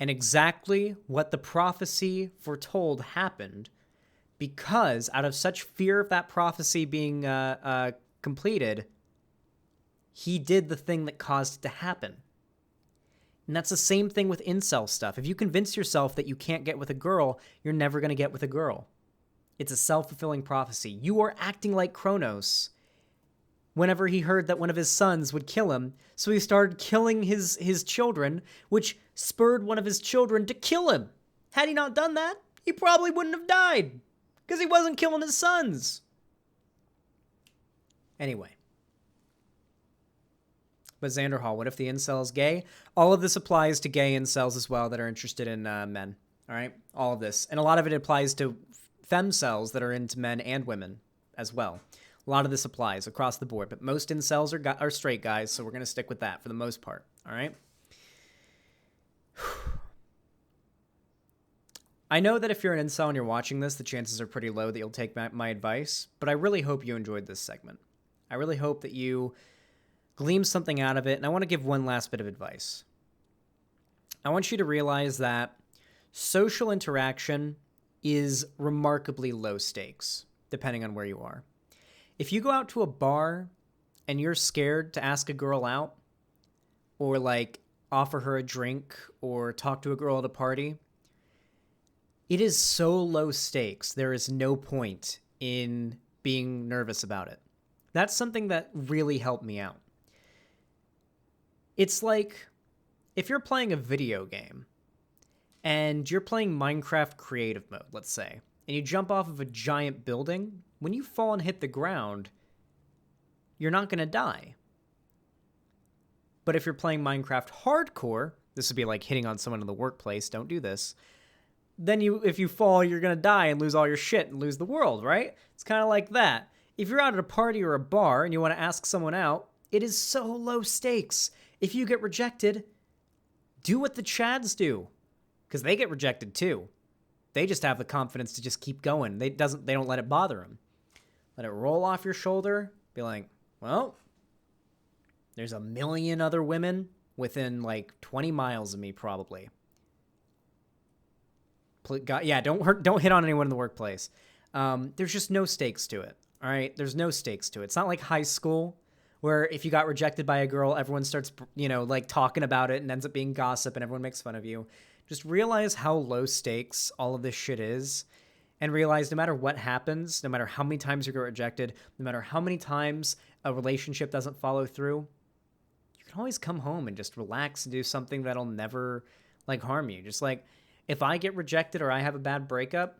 And exactly what the prophecy foretold happened, because out of such fear of that prophecy being completed, he did the thing that caused it to happen. And that's the same thing with incel stuff. If you convince yourself that you can't get with a girl, you're never going to get with a girl. It's a self-fulfilling prophecy. You are acting like Kronos whenever he heard that one of his sons would kill him, so he started killing his children, which spurred one of his children to kill him. Had he not done that, he probably wouldn't have died, because he wasn't killing his sons. Anyway. But Xander Hall, what if the incel is gay? All of this applies to gay incels as well that are interested in men. All right? All of this. And a lot of it applies to femcels that are into men and women as well. A lot of this applies across the board, but most incels are straight guys, so we're going to stick with that for the most part. All right? I know that if you're an incel and you're watching this, the chances are pretty low that you'll take my advice, but I really hope you enjoyed this segment. I really hope that you glean something out of it, and I want to give one last bit of advice. I want you to realize that social interaction is remarkably low stakes, depending on where you are. If you go out to a bar and you're scared to ask a girl out, or like offer her a drink, or talk to a girl at a party, it is so low stakes, there is no point in being nervous about it. That's something that really helped me out. It's like if you're playing a video game and you're playing Minecraft creative mode, let's say, and you jump off of a giant building, when you fall and hit the ground, you're not going to die. But if you're playing Minecraft hardcore, this would be like hitting on someone in the workplace, don't do this, then if you fall, you're going to die and lose all your shit and lose the world, right? It's kind of like that. If you're out at a party or a bar and you want to ask someone out, it is so low stakes. If you get rejected, do what the Chads do, because they get rejected too. They just have the confidence to just keep going. They don't let it bother them. Let it roll off your shoulder. Be like, well, There's a million other women within like 20 miles of me, probably. Yeah, don't hit on anyone in the workplace. There's just no stakes to it. All right, there's no stakes to it. It's not like high school where if you got rejected by a girl, everyone starts, like talking about it and ends up being gossip and everyone makes fun of you. Just realize how low stakes all of this shit is, and realize no matter what happens, no matter how many times you get rejected, no matter how many times a relationship doesn't follow through, you can always come home and just relax and do something that'll never like harm you. Just like if I get rejected or I have a bad breakup,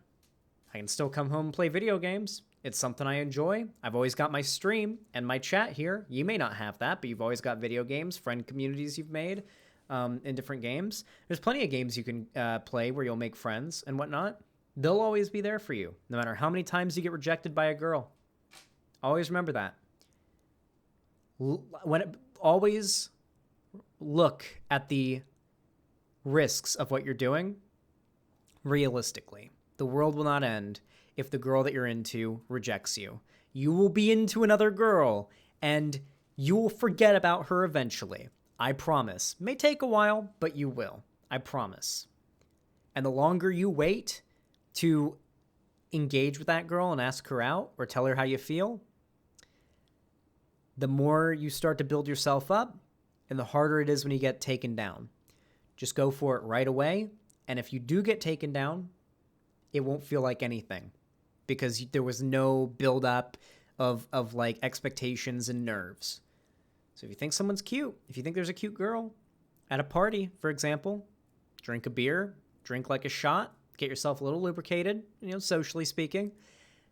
I can still come home and play video games. It's something I enjoy. I've always got my stream and my chat here. You may not have that, but you've always got video games, friend communities you've made in different games. There's plenty of games you can play where you'll make friends and whatnot. They'll always be there for you, no matter how many times you get rejected by a girl. Always remember that. Always look at the risks of what you're doing realistically. The world will not end if the girl that you're into rejects you. You will be into another girl, and you will forget about her eventually. I promise. It may take a while, but you will. I promise. And the longer you wait to engage with that girl and ask her out or tell her how you feel, the more you start to build yourself up, and the harder it is when you get taken down. Just go for it right away, and if you do get taken down, it won't feel like anything because there was no buildup of like expectations and nerves. So if you think someone's cute, if you think there's a cute girl at a party, for example, drink a beer, drink like a shot, get yourself a little lubricated, socially speaking,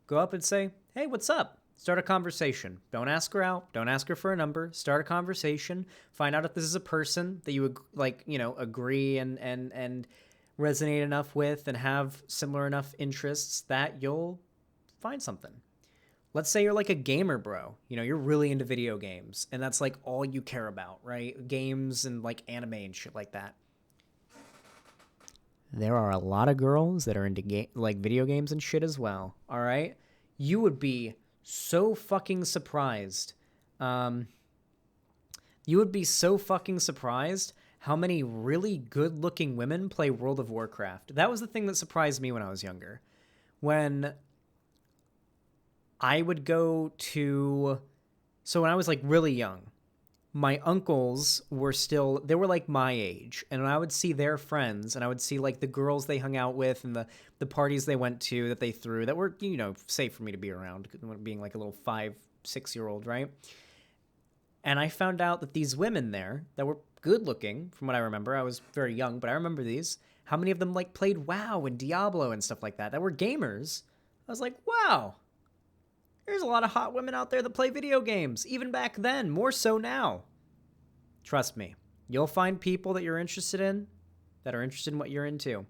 go up and say, hey, what's up? Start a conversation. Don't ask her out. Don't ask her for a number. Start a conversation. Find out if this is a person that you would agree and resonate enough with and have similar enough interests that you'll find something. Let's say you're like a gamer, bro. You're really into video games and that's like all you care about, right? Games and like anime and shit like that. There are a lot of girls that are into video games and shit as well, all right? You would be so fucking surprised. You would be so fucking surprised how many really good-looking women play World of Warcraft. That was the thing that surprised me when I was younger. When I would go to... So when I was, like, really young, my uncles they were, like, my age. And when I would see their friends, and I would see, like, the girls they hung out with and the parties they went to that they threw that were, safe for me to be around, being, like, a little 5-6-year-old, right? And I found out that these women there that were good looking, from what I remember, I was very young, but I remember these, how many of them like played WoW and Diablo and stuff like that were gamers. I was like, wow, there's a lot of hot women out there that play video games, even back then, more so now. Trust me, you'll find people that you're interested in that are interested in what you're into.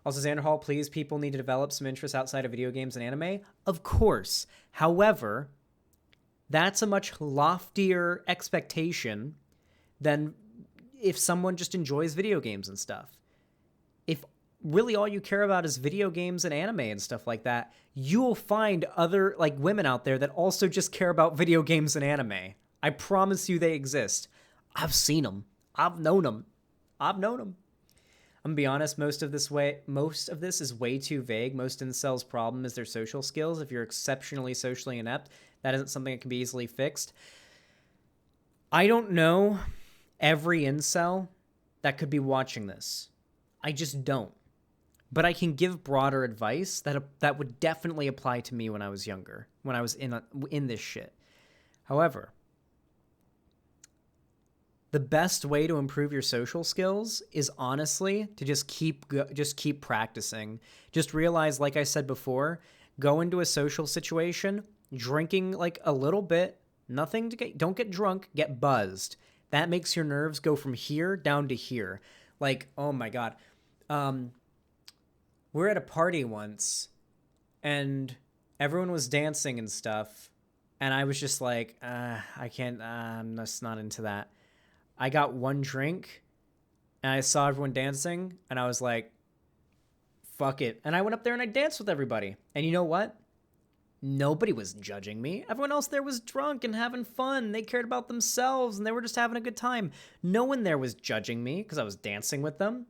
Also, Xander Hall, please, people need to develop some interests outside of video games and anime. Of course. However, that's a much loftier expectation than if someone just enjoys video games and stuff. If really all you care about is video games and anime and stuff like that, you will find other like women out there that also just care about video games and anime. I promise you they exist. I've seen them. I've known them. I'm gonna be honest, most of this is way too vague. Most incels' problem is their social skills. If you're exceptionally socially inept, that isn't something that can be easily fixed. I don't know every incel that could be watching this. I just don't. But I can give broader advice that would definitely apply to me when I was younger, when I was in this shit. However, the best way to improve your social skills is honestly to just keep practicing. Just realize, like I said before, go into a social situation drinking like a little bit, don't get drunk, get buzzed. That makes your nerves go from here down to here. Like, oh my God. We're at a party once and everyone was dancing and stuff. And I was just like, I can't, I'm just not into that. I got one drink and I saw everyone dancing and I was like, fuck it. And I went up there and I danced with everybody. And you know what? Nobody was judging me. Everyone else there was drunk and having fun. They cared about themselves and they were just having a good time. No one there was judging me because I was dancing with them.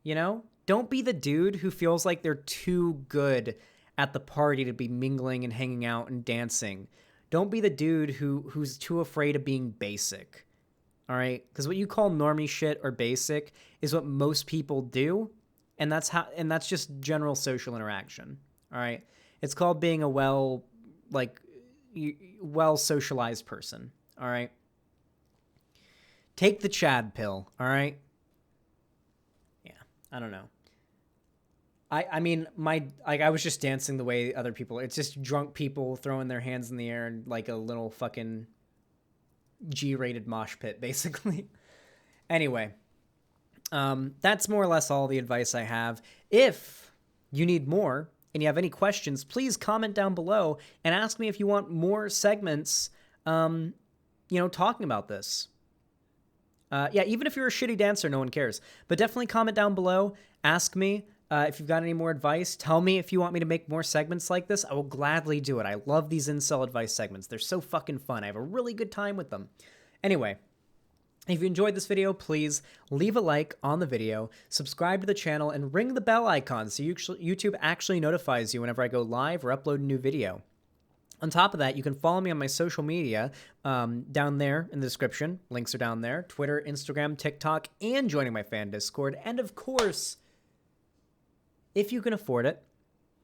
You know? Don't be the dude who feels like they're too good at the party to be mingling and hanging out and dancing. Don't be the dude who's too afraid of being basic. All right? Because what you call normie shit or basic is what most people do, and that's just general social interaction. All right? It's called being a well socialized person. All right? Take the Chad pill. All right? Yeah, I don't know. I mean, I was just dancing the way other people. It's just drunk people throwing their hands in the air and like a little fucking G-rated mosh pit, basically. Anyway, that's more or less all the advice I have. If you need more and you have any questions, please comment down below and ask me if you want more segments, talking about this. Yeah, even if you're a shitty dancer, no one cares. But definitely comment down below. Ask me. If you've got any more advice, tell me if you want me to make more segments like this. I will gladly do it. I love these incel advice segments. They're so fucking fun. I have a really good time with them. Anyway, if you enjoyed this video, please leave a like on the video, subscribe to the channel, and ring the bell icon so YouTube actually notifies you whenever I go live or upload a new video. On top of that, you can follow me on my social media down there in the description. Links are down there. Twitter, Instagram, TikTok, and joining my fan Discord. And of course, if you can afford it,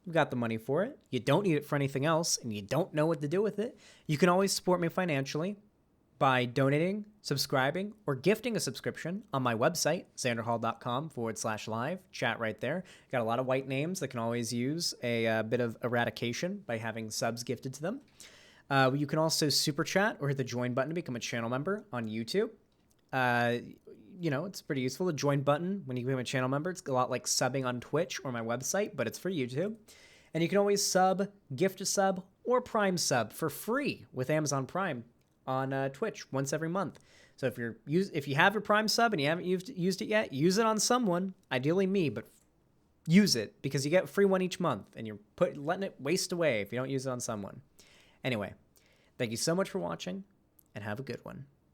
you've got the money for it, you don't need it for anything else, and you don't know what to do with it, you can always support me financially by donating, subscribing, or gifting a subscription on my website, xanderhall.com/live. Chat right there. Got a lot of white names that can always use a bit of eradication by having subs gifted to them. You can also super chat or hit the join button to become a channel member on YouTube. It's pretty useful. The join button, when you become a channel member, it's a lot like subbing on Twitch or my website, but it's for YouTube. And you can always sub, gift a sub, or Prime sub for free with Amazon Prime on Twitch once every month. So if you have your Prime sub and you haven't used it yet, use it on someone, ideally me, but use it because you get a free one each month, and you're letting it waste away if you don't use it on someone. Anyway, thank you so much for watching, and have a good one.